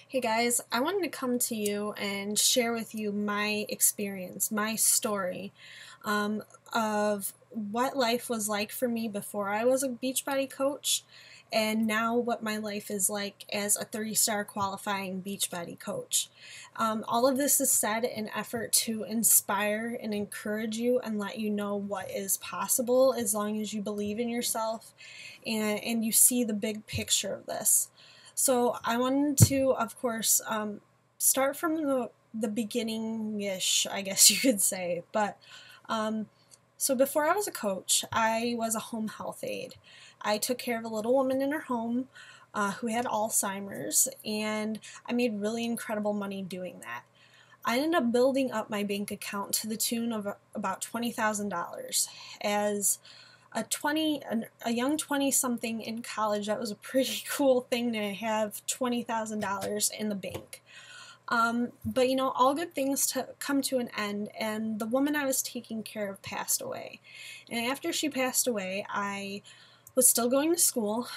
Hey guys, I wanted to come to you and share with you my experience, my story um, of what life was like for me before I was a Beachbody coach, and now what my life is like as a 3-star qualifying Beachbody coach. All of this is said in effort to inspire and encourage you and let you know what is possible as long as you believe in yourself and you see the big picture of this. So I wanted to, of course, start from the beginning-ish, I guess you could say. But so before I was a coach, I was a home health aide. I took care of a little woman in her home who had Alzheimer's, and I made really incredible money doing that. I ended up building up my bank account to the tune of about $20,000. As a young 20-something in college, that was a pretty cool thing to have $20,000 in the bank. But you know, all good things come to an end, and the woman I was taking care of passed away. And after she passed away, I was still going to school,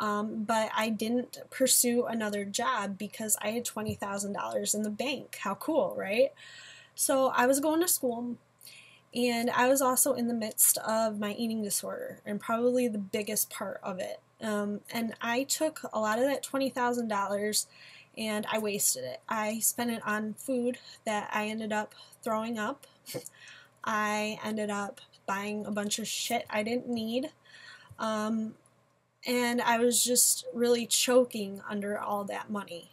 but I didn't pursue another job because I had $20,000 in the bank. How cool, right? So I was going to school, and I was also in the midst of my eating disorder, and probably the biggest part of it. And I took a lot of that $20,000 and I wasted it. I spent it on food that I ended up throwing up. I ended up buying a bunch of shit I didn't need. And I was just really choking under all that money.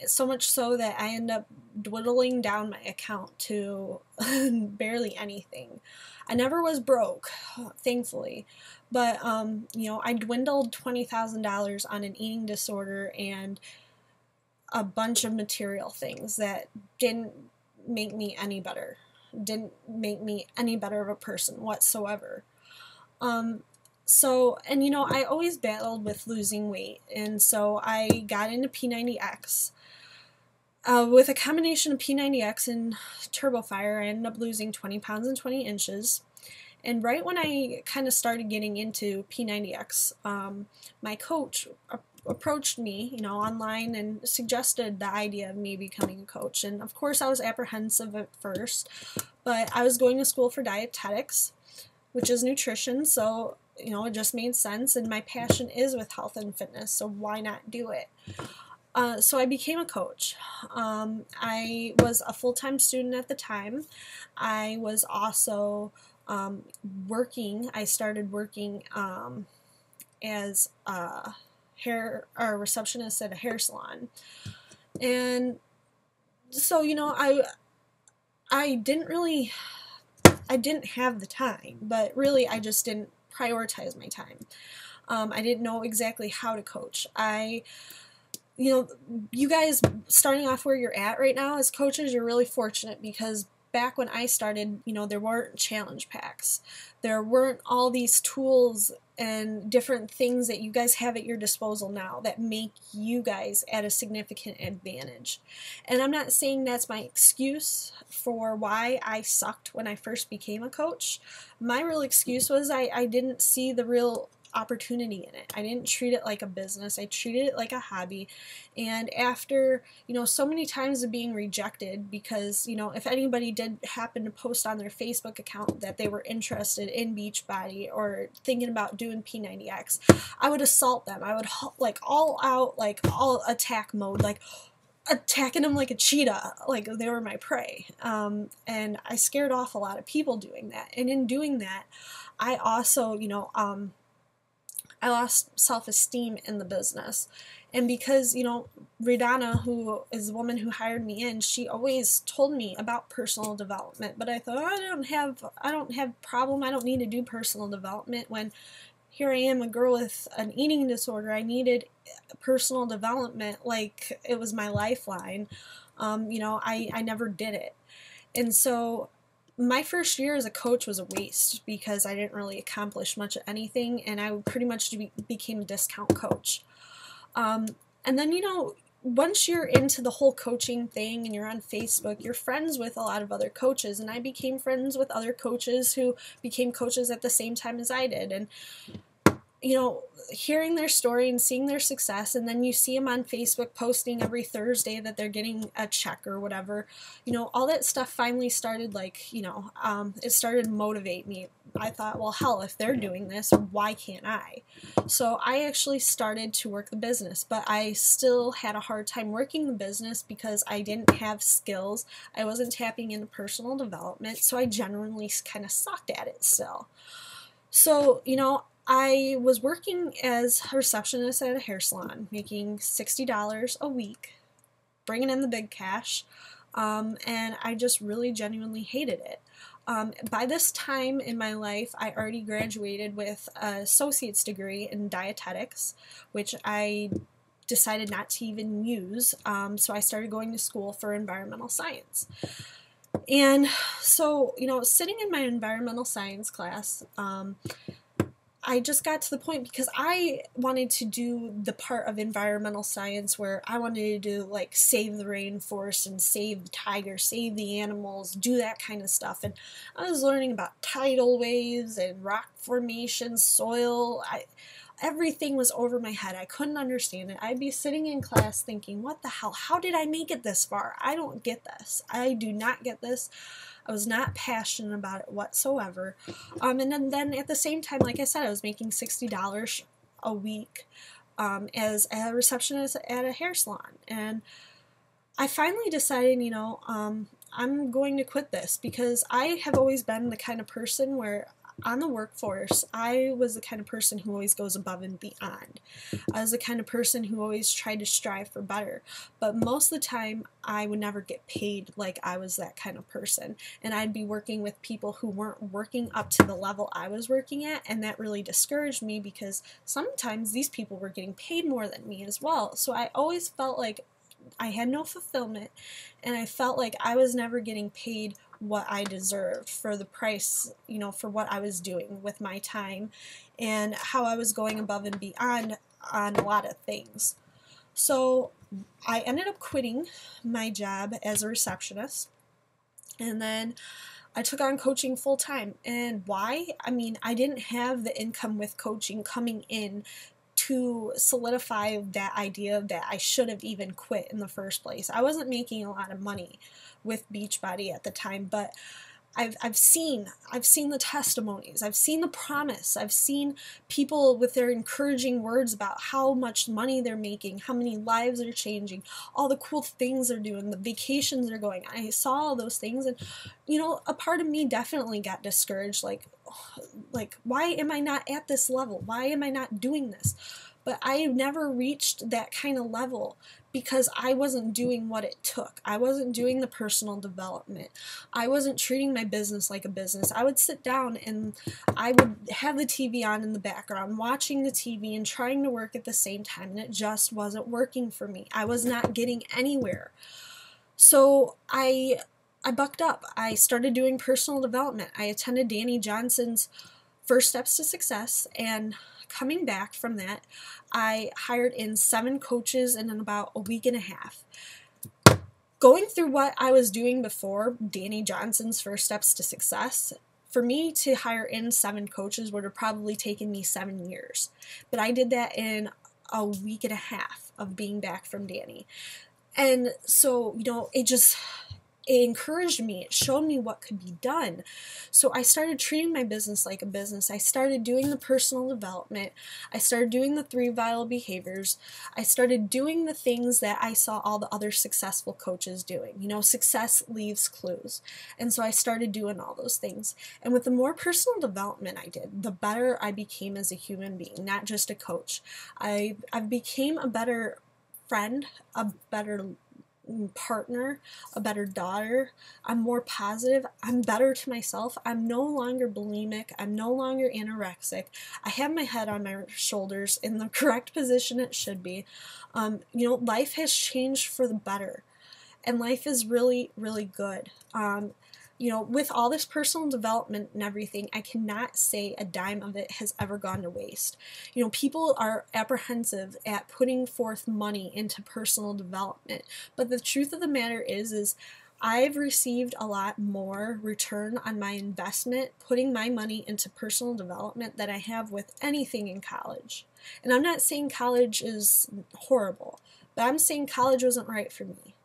So much so that I ended up dwindling down my account to barely anything. I never was broke, thankfully, but you know, I dwindled $20,000 on an eating disorder and a bunch of material things that didn't make me any better, didn't make me any better of a person whatsoever. And you know, I always battled with losing weight, and so I got into P90X. With a combination of P90X and TurboFire, I ended up losing 20 pounds and 20 inches. And right when I kind of started getting into P90X, my coach approached me, you know, online and suggested the idea of me becoming a coach. And of course, I was apprehensive at first, but I was going to school for dietetics, which is nutrition, so you know, it just made sense, and my passion is with health and fitness, so why not do it? So I became a coach. I was a full-time student at the time. I was also working. I started working as a receptionist at a hair salon, and so you know, I didn't have the time, but really I just didn't prioritize my time. I didn't know exactly how to coach. You know, you guys starting off where you're at right now as coaches, you're really fortunate because back when I started, you know, there weren't challenge packs. There weren't all these tools and different things that you guys have at your disposal now that make you guys at a significant advantage. And I'm not saying that's my excuse for why I sucked when I first became a coach. My real excuse was I didn't see the real opportunity in it. I didn't treat it like a business. I treated it like a hobby. And after, you know, so many times of being rejected, because, you know, if anybody did happen to post on their Facebook account that they were interested in Beachbody or thinking about doing P90X, I would assault them. I would like all out, like all attack mode, like attacking them like a cheetah, like they were my prey. And I scared off a lot of people doing that. And in doing that, I also, you know, I lost self-esteem in the business. And because, you know, Redana, who is the woman who hired me in, she always told me about personal development. But I thought, I don't have problem. I don't need to do personal development when here I am, a girl with an eating disorder. I needed personal development like it was my lifeline. You know, I never did it. And so my first year as a coach was a waste because I didn't really accomplish much of anything, and I pretty much became a discount coach. And then, you know, once you're into the whole coaching thing and you're on Facebook, you're friends with a lot of other coaches, and I became friends with other coaches who became coaches at the same time as I did. And hearing their story and seeing their success, and then you see them on Facebook posting every Thursday that they're getting a check or whatever, all that stuff finally started, it started to motivate me. I thought, well, hell, if they're doing this, why can't I? So I actually started to work the business, but I still had a hard time working the business because I didn't have skills. I wasn't tapping into personal development, so I genuinely kind of sucked at it still. So, I was working as a receptionist at a hair salon, making $60 a week, bringing in the big cash, and I just really genuinely hated it. By this time in my life, I already graduated with an associate's degree in dietetics, which I decided not to even use, so I started going to school for environmental science. And so, sitting in my environmental science class, I just got to the point because I wanted to do the part of environmental science where I wanted to do save the rainforest and save the tigers, save the animals, do that kind of stuff. And I was learning about tidal waves and rock formations, soil. Everything was over my head. I couldn't understand it. I'd be sitting in class thinking, what the hell? How did I make it this far? I don't get this. I do not get this. I was not passionate about it whatsoever. And then at the same time, like I said, I was making $60 a week as a receptionist at a hair salon. And I finally decided, I'm going to quit this because I have always been the kind of person where on the workforce, I was the kind of person who always goes above and beyond. I was the kind of person who always tried to strive for better. But most of the time, I would never get paid like I was that kind of person. And I'd be working with people who weren't working up to the level I was working at. And that really discouraged me because sometimes these people were getting paid more than me as well. So I always felt like I had no fulfillment, and I felt like I was never getting paid what I deserved for the price, for what I was doing with my time and how I was going above and beyond on a lot of things. So I ended up quitting my job as a receptionist, and then I took on coaching full time. And why? I didn't have the income with coaching coming in to solidify that idea that I should have even quit in the first place. I wasn't making a lot of money with Beachbody at the time, but I've seen the testimonies, I've seen the promise, I've seen people with their encouraging words about how much money they're making, how many lives are changing, all the cool things they're doing, the vacations they're going. I saw all those things, and a part of me definitely got discouraged, like why am I not at this level? Why am I not doing this? But I never reached that kind of level because I wasn't doing what it took. I wasn't doing the personal development. I wasn't treating my business like a business. I would sit down and I would have the TV on in the background, watching the TV and trying to work at the same time, and it just wasn't working for me. I was not getting anywhere. So I bucked up. I started doing personal development. I attended Danny Johnson's First Steps to Success, and coming back from that, I hired in 7 coaches in about a week and a half. Going through what I was doing before Danny Johnson's First Steps to Success, for me to hire in 7 coaches would have probably taken me 7 years. But I did that in a week and a half of being back from Danny. And so, it encouraged me. It showed me what could be done. So I started treating my business like a business. I started doing the personal development. I started doing the 3 vital behaviors. I started doing the things that I saw all the other successful coaches doing. Success leaves clues. And so I started doing all those things. And with the more personal development I did, the better I became as a human being, not just a coach. I became a better friend, a better partner, a better daughter. I'm more positive. I'm better to myself. I'm no longer bulimic. I'm no longer anorexic. I have my head on my shoulders in the correct position it should be. Life has changed for the better, and life is really, really good. With all this personal development and everything, I cannot say a dime of it has ever gone to waste. People are apprehensive at putting forth money into personal development, but the truth of the matter is I've received a lot more return on my investment putting my money into personal development than I have with anything in college. And I'm not saying college is horrible, but I'm saying college wasn't right for me.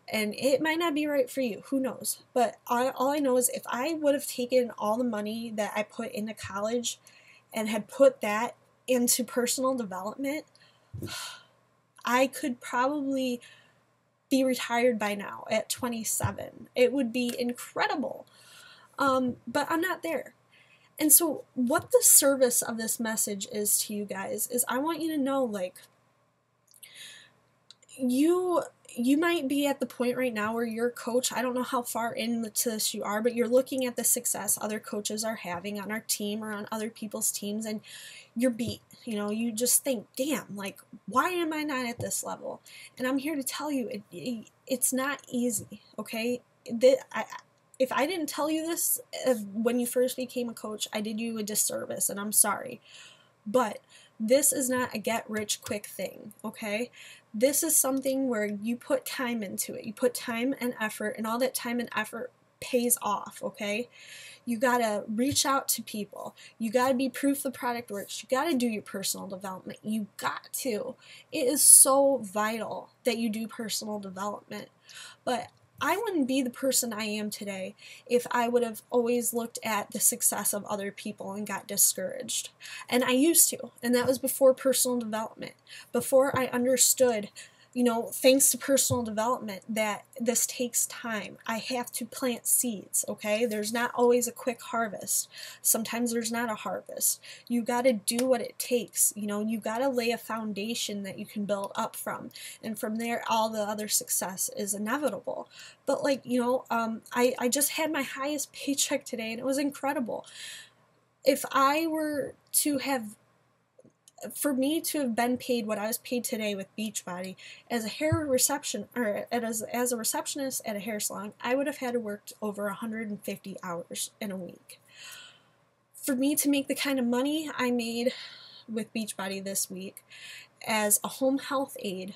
And it might not be right for you, who knows? But all I know is if I would have taken all the money that I put into college and had put that into personal development, I could probably be retired by now at 27. It would be incredible. But I'm not there. And so what the service of this message is to you guys is I want you to know, like, you might be at the point right now where you're a coach. I don't know how far into this you are, but you're looking at the success other coaches are having on our team or on other people's teams, and you're beat. You know, you just think, damn, like, why am I not at this level? And I'm here to tell you, it's not easy, okay? If I didn't tell you this when you first became a coach, I did you a disservice, and I'm sorry. But this is not a get-rich-quick thing, okay? This is something where you put time into it. You put time and effort, and all that time and effort pays off, okay? You gotta reach out to people. You gotta be proof the product works. You gotta do your personal development. You got to. It is so vital that you do personal development. But I wouldn't be the person I am today if I would have always looked at the success of other people and got discouraged. And I used to, and that was before personal development. Before I understood, you know, thanks to personal development, that this takes time. I have to plant seeds, okay? There's not always a quick harvest. Sometimes there's not a harvest. You got to do what it takes. You know, you got to lay a foundation that you can build up from. And from there, all the other success is inevitable. But, like, you know, I just had my highest paycheck today, and it was incredible. If I were to have for me to have been paid what I was paid today with Beachbody as a hair reception or as a receptionist at a hair salon, I would have had to work over 150 hours in a week. For me to make the kind of money I made with Beachbody this week as a home health aide,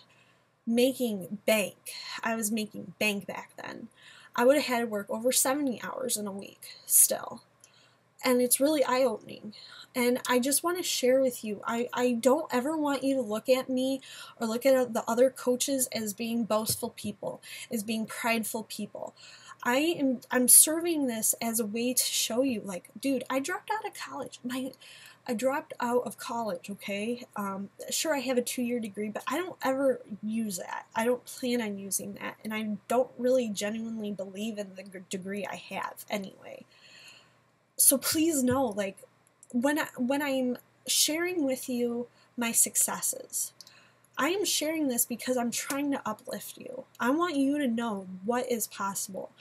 making bank, I was making bank back then, I would have had to work over 70 hours in a week still. And it's really eye-opening. And I just want to share with you, I don't ever want you to look at me or look at the other coaches as being boastful people, as being prideful people. I'm serving this as a way to show you, like, dude, I dropped out of college. I dropped out of college, okay? Sure, I have a 2-year degree, but I don't ever use that. I don't plan on using that. And I don't really genuinely believe in the degree I have anyway. So please know, like, when I'm sharing with you my successes, I am sharing this because I'm trying to uplift you. I want you to know what is possible.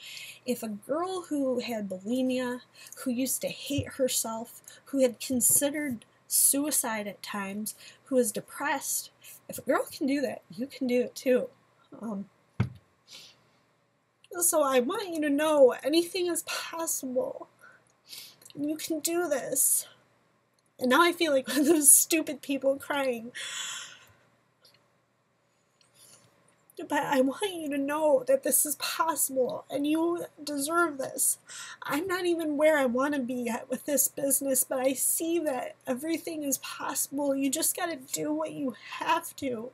If a girl who had bulimia, who used to hate herself, who had considered suicide at times, who is depressed, if a girl can do that, you can do it too. So I want you to know anything is possible. You can do this. And now I feel like one of those stupid people crying. But I want you to know that this is possible, and you deserve this. I'm not even where I want to be at with this business, but I see that everything is possible. You just got to do what you have to.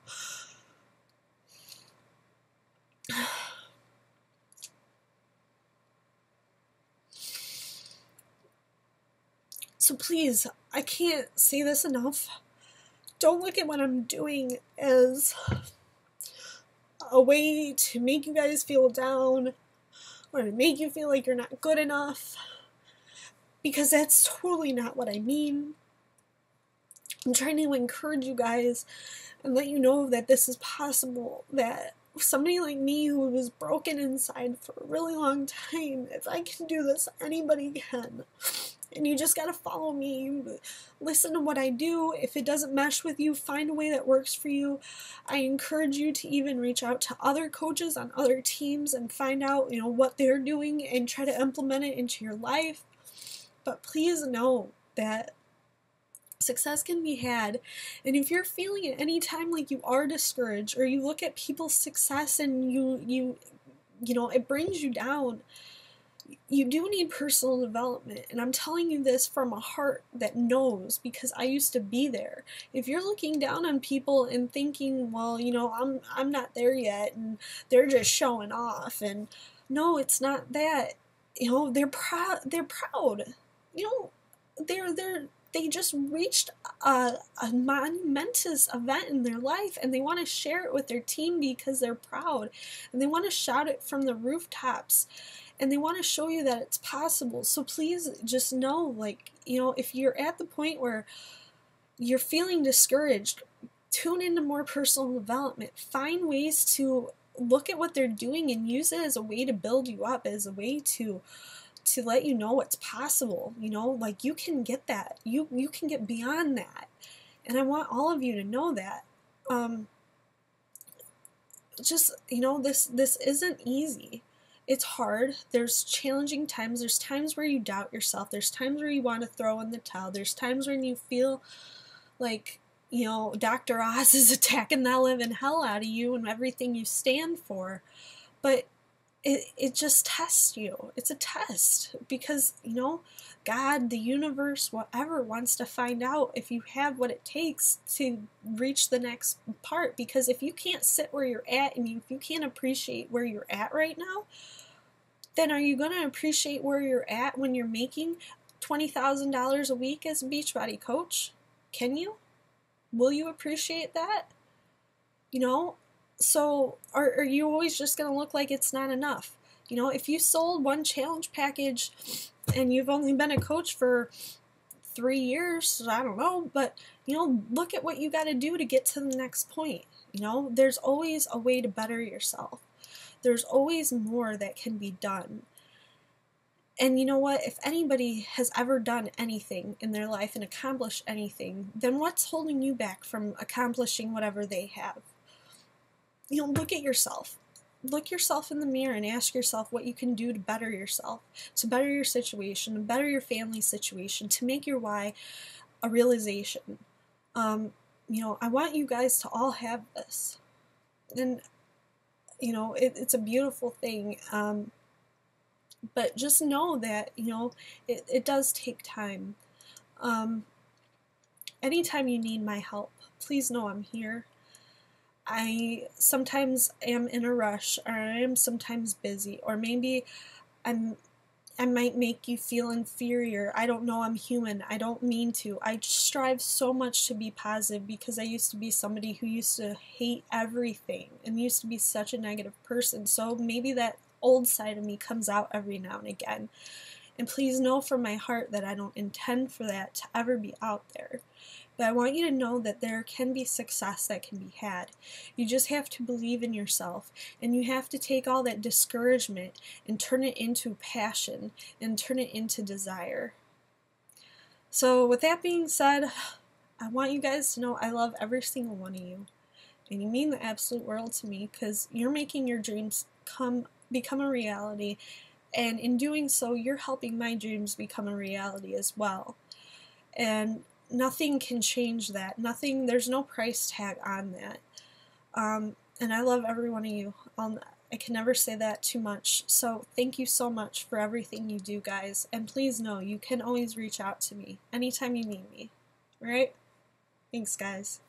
So please, I can't say this enough. Don't look at what I'm doing as a way to make you guys feel down or to make you feel like you're not good enough, because that's totally not what I mean. I'm trying to encourage you guys and let you know that this is possible, that somebody like me who was broken inside for a really long time, if I can do this, anybody can. And you just gotta follow me. You listen to what I do. If it doesn't mesh with you, find a way that works for you. I encourage you to even reach out to other coaches on other teams and find out, you know, what they're doing and try to implement it into your life. But please know that success can be had. And if you're feeling at any time like you are discouraged, or you look at people's success and you it brings you down. You do need personal development, and I'm telling you this from a heart that knows, because I used to be there. If you're looking down on people and thinking, well, I'm not there yet, and they're just showing off, and no, it's not that. They're proud. They're proud. They just reached a monumentous event in their life, and they want to share it with their team because they're proud, and they want to shout it from the rooftops, and they want to show you that it's possible. So please just know, if you're at the point where you're feeling discouraged, tune into more personal development. Find ways to look at what they're doing and use it as a way to build you up, as a way to let you know what's possible. You can get that. You can get beyond that. And I want all of you to know that. This isn't easy. It's hard. There's challenging times. There's times where you doubt yourself. There's times where you want to throw in the towel. There's times when you feel like, Dr. Oz is attacking the living hell out of you and everything you stand for. But it just tests you. It's a test because, God, the universe, whatever, wants to find out if you have what it takes to reach the next part. Because if you can't sit where you're at, and if you can't appreciate where you're at right now, then are you going to appreciate where you're at when you're making $20,000 a week as a Beachbody coach? Can you? Will you appreciate that? So are you always just going to look like it's not enough? If you sold one challenge package and you've only been a coach for 3 years, I don't know, but, look at what you got to do to get to the next point. There's always a way to better yourself. There's always more that can be done. And you know what? If anybody has ever done anything in their life and accomplished anything, then what's holding you back from accomplishing whatever they have? Look at yourself. Look yourself in the mirror and ask yourself what you can do to better yourself, to better your situation, to better your family situation, to make your why a realization. I want you guys to all have this. And, it's a beautiful thing. But just know that, it does take time. Anytime you need my help, please know I'm here. I sometimes am in a rush, or I am sometimes busy, or maybe I might make you feel inferior. I don't know, I'm human. I don't mean to. I strive so much to be positive because I used to be somebody who used to hate everything and used to be such a negative person. So maybe that old side of me comes out every now and again. And please know from my heart that I don't intend for that to ever be out there. But I want you to know that there can be success that can be had. You just have to believe in yourself, and you have to take all that discouragement and turn it into passion and turn it into desire. So with that being said, I want you guys to know I love every single one of you. And you mean the absolute world to me, because you're making your dreams become a reality. And in doing so, you're helping my dreams become a reality as well. And nothing can change that. There's no price tag on that. And I love every one of you. I can never say that too much. So thank you so much for everything you do, guys. And please know you can always reach out to me anytime you need me. All right? Thanks, guys.